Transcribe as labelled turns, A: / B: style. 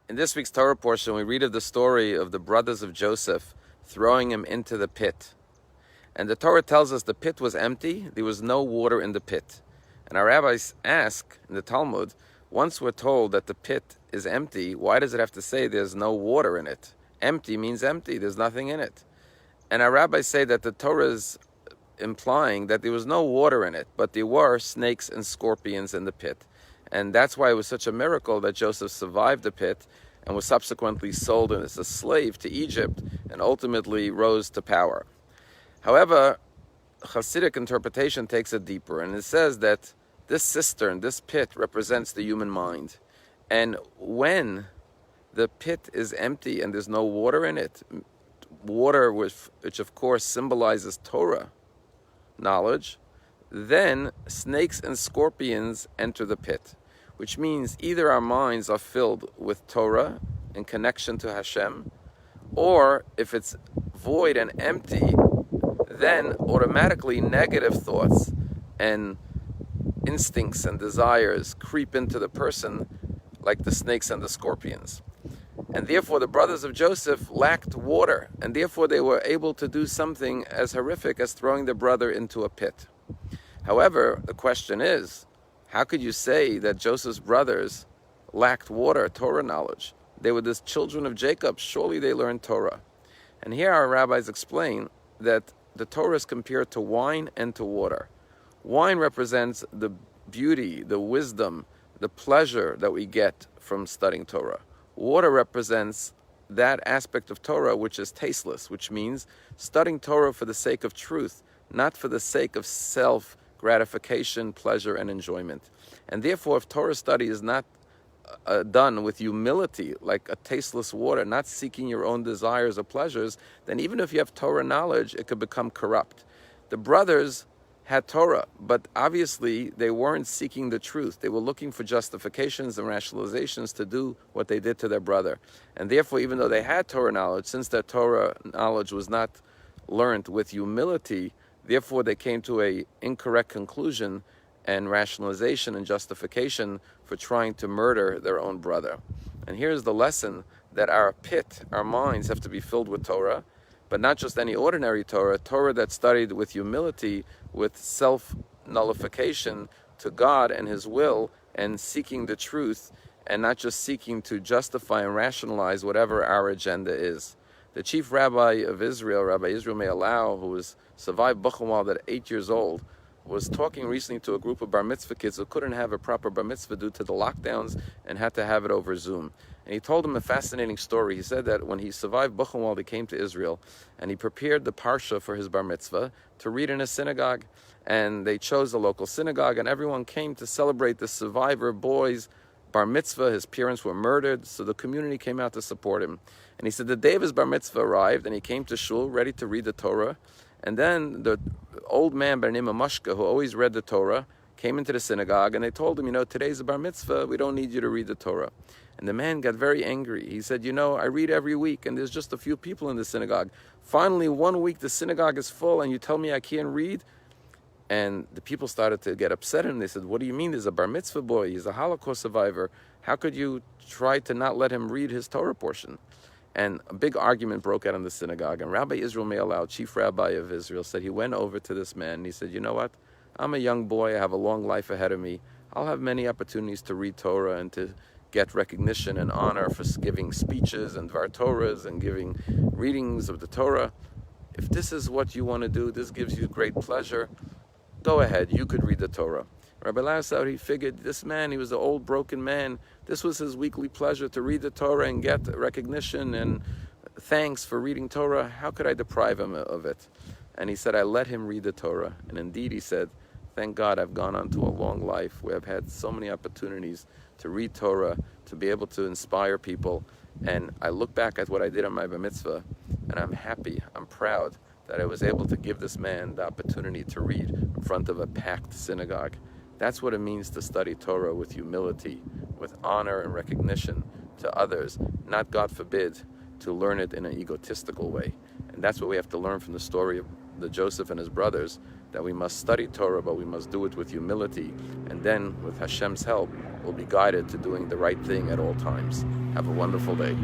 A: In this week's Torah portion, we read of the story of the brothers of Joseph throwing him into the pit. And the Torah tells us the pit was empty, there was no water in the pit. And our rabbis ask in the Talmud, once we're told that the pit is empty, why does it have to say there's no water in it? Empty means empty, there's nothing in it. And our rabbis say that the Torah is implying that there was no water in it, but there were snakes and scorpions in the pit. And that's why it was such a miracle that Joseph survived the pit and was subsequently sold as a slave to Egypt and ultimately rose to power. However, Hasidic interpretation takes it deeper, and it says that this cistern, this pit, represents the human mind. And when the pit is empty and there's no water in it, water which of course symbolizes Torah knowledge, then snakes and scorpions enter the pit, which means either our minds are filled with Torah in connection to Hashem, or if it's void and empty, then automatically negative thoughts and instincts and desires creep into the person like the snakes and the scorpions. And therefore the brothers of Joseph lacked water, and therefore they were able to do something as horrific as throwing their brother into a pit. However, the question is, how could you say that Joseph's brothers lacked water, Torah knowledge? They were the children of Jacob, surely they learned Torah. And here our rabbis explain that the Torah is compared to wine and to water. Wine represents the beauty, the wisdom, the pleasure that we get from studying Torah. Water represents that aspect of Torah which is tasteless, which means studying Torah for the sake of truth, not for the sake of self-gratification, pleasure, and enjoyment. And therefore, if Torah study is not done with humility, like a tasteless water, not seeking your own desires or pleasures, then even if you have Torah knowledge, it could become corrupt. The brothers had Torah, but obviously they weren't seeking the truth. They were looking for justifications and rationalizations to do what they did to their brother. And therefore, even though they had Torah knowledge, since their Torah knowledge was not learned with humility, therefore they came to an incorrect conclusion and rationalization and justification for trying to murder their own brother. And here's the lesson, that our pit, our minds, have to be filled with Torah, but not just any ordinary Torah, Torah that's studied with humility, with self-nullification to God and His will, and seeking the truth, and not just seeking to justify and rationalize whatever our agenda is. The chief rabbi of Israel, Rabbi Israel Me'alau, who was survived Buchenwald at 8 years old, was talking recently to a group of bar mitzvah kids who couldn't have a proper bar mitzvah due to the lockdowns and had to have it over Zoom. And he told them a fascinating story. He said that when he survived Buchenwald, he came to Israel and he prepared the parsha for his bar mitzvah to read in a synagogue. And they chose a local synagogue, and everyone came to celebrate the survivor boy's bar mitzvah. His parents were murdered, so the community came out to support him. And he said the day of his bar mitzvah arrived, and he came to shul ready to read the Torah. And then the old man by the name of Moshe, who always read the Torah, came into the synagogue, and they told him, today's a bar mitzvah, we don't need you to read the Torah. And the man got very angry. He said, I read every week, and there's just a few people in the synagogue. Finally, one week the synagogue is full, and you tell me I can't read? And the people started to get upset, and they said, what do you mean? There's a bar mitzvah boy, he's a Holocaust survivor. How could you try to not let him read his Torah portion? And a big argument broke out in the synagogue. And Rabbi Israel Me'alau, chief rabbi of Israel, said he went over to this man and he said, you know what? I'm a young boy. I have a long life ahead of me. I'll have many opportunities to read Torah and to get recognition and honor for giving speeches and Dvar Torahs and giving readings of the Torah. If this is what you want to do, this gives you great pleasure, go ahead. You could read the Torah. Rabbi Lasau, he figured this man, he was an old broken man. This was his weekly pleasure, to read the Torah and get recognition and thanks for reading Torah. How could I deprive him of it? And he said, I let him read the Torah. And indeed, he said, thank God I've gone on to a long life where I've had so many opportunities to read Torah, to be able to inspire people. And I look back at what I did on my bar mitzvah, and I'm happy, I'm proud that I was able to give this man the opportunity to read in front of a packed synagogue. That's what it means to study Torah with humility, with honor and recognition to others, not, God forbid, to learn it in an egotistical way. And that's what we have to learn from the story of the Joseph and his brothers, that we must study Torah, but we must do it with humility, and then with Hashem's help, we'll be guided to doing the right thing at all times. Have a wonderful day.